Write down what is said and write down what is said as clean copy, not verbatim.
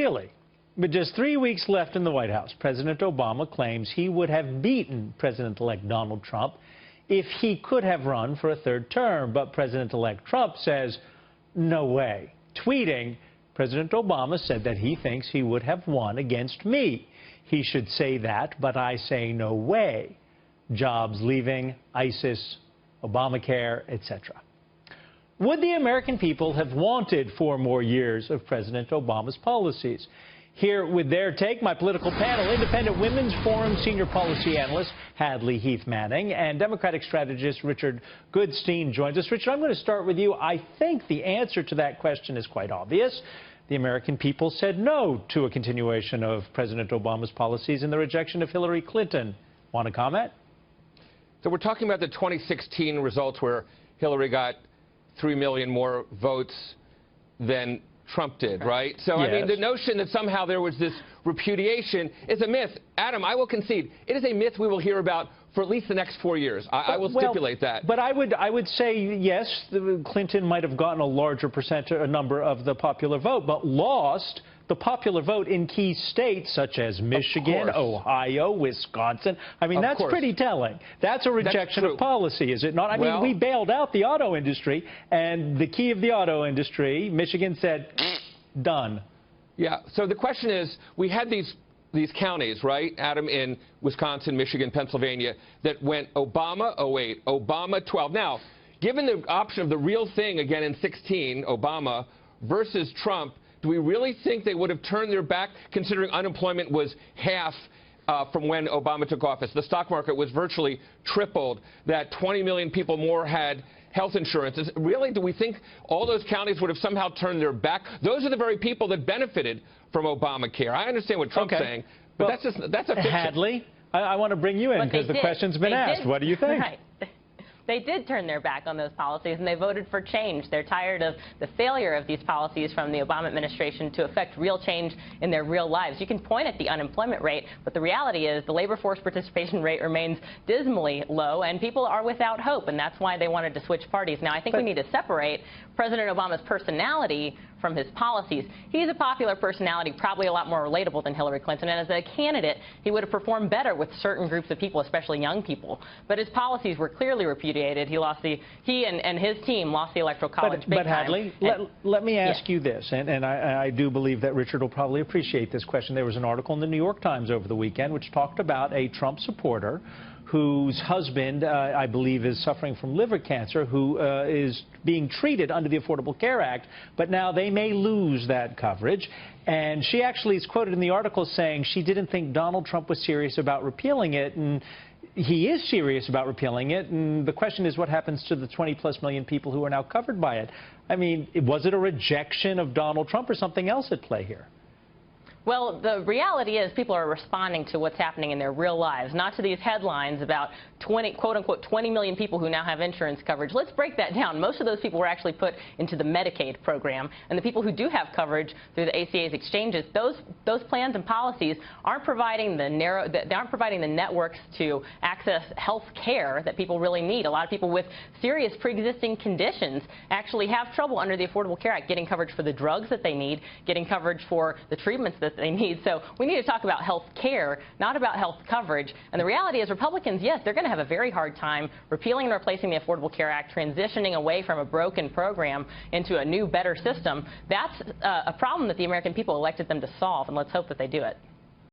Really? With just 3 weeks left in the White House, President Obama claims he would have beaten President-elect Donald Trump if he could have run for a third term. But President-elect Trump says, no way. Tweeting, President Obama said that he thinks he would have won against me. He should say that, but I say no way. Jobs leaving, ISIS, Obamacare, etc. Would the American people have wanted 4 more years of President Obama's policies? Here with their take, my political panel, Independent Women's Forum Senior Policy Analyst Hadley, Heath Manning, and Democratic strategist Richard Goodstein joins us. Richard, I'm going to start with you. I think the answer to that question is quite obvious. The American people said no to a continuation of President Obama's policies and the rejection of Hillary Clinton. Want to comment? So we're talking about the 2016 results where Hillary got 3 million more votes than Trump did, right? So, yes. I mean, the notion that somehow there was this repudiation is a myth. Adam, I will concede, it is a myth we will hear about for at least the next 4 years. I will stipulate that. But I would say, yes, Clinton might have gotten a larger number of the popular vote, but lost the popular vote in key states such as Michigan, Ohio, Wisconsin. I mean, that's pretty telling. That's a rejection of policy, is it not? I mean, we bailed out the auto industry, and the key of the auto industry, Michigan said, done. Yeah, so the question is, we had these counties, right, Adam, in Wisconsin, Michigan, Pennsylvania, that went Obama 08, Obama 12. Now, given the option of the real thing again in 16, Obama versus Trump, do we really think they would have turned their back, considering unemployment was half from when Obama took office? The stock market was virtually tripled, that 20 million people more had health insurance. Really, do we think all those counties would have somehow turned their back? Those are the very people that benefited from Obamacare. I understand what Trump's saying, but that's a fiction. Hadley, I want to bring you in because the question's been asked. What do you think? Right. They did turn their back on those policies, and they voted for change. They're tired of the failure of these policies from the Obama administration to affect real change in their real lives. You can point at the unemployment rate, but the reality is the labor force participation rate remains dismally low, and people are without hope, and that's why they wanted to switch parties. Now, I think we need to separate President Obama's personality from his policies. He's a popular personality, probably a lot more relatable than Hillary Clinton, and as a candidate, he would have performed better with certain groups of people, especially young people. But his policies were clearly repudiated. He and his team lost the Electoral College big time. Hadley, let me ask you this, and I do believe that Richard will probably appreciate this question. There was an article in the New York Times over the weekend which talked about a Trump supporter whose husband, I believe, is suffering from liver cancer, who is being treated under the Affordable Care Act, but now they may lose that coverage. And she actually is quoted in the article saying she didn't think Donald Trump was serious about repealing it, and he is serious about repealing it. And the question is, what happens to the 20+ million people who are now covered by it? I mean, was it a rejection of Donald Trump or something else at play here? Well, the reality is people are responding to what's happening in their real lives, not to these headlines about quote-unquote 20 million people who now have insurance coverage. Let's break that down. Most of those people were actually put into the Medicaid program, and the people who do have coverage through the ACA's exchanges, those plans and policies aren't providing the networks to access health care that people really need. A lot of people with serious pre-existing conditions actually have trouble under the Affordable Care Act getting coverage for the drugs that they need, getting coverage for the treatments that they need. So we need to talk about health care, not about health coverage. And the reality is Republicans, yes, they're going to have a very hard time repealing and replacing the Affordable Care Act, transitioning away from a broken program into a new, better system. That's a problem that the American people elected them to solve, and let's hope that they do it.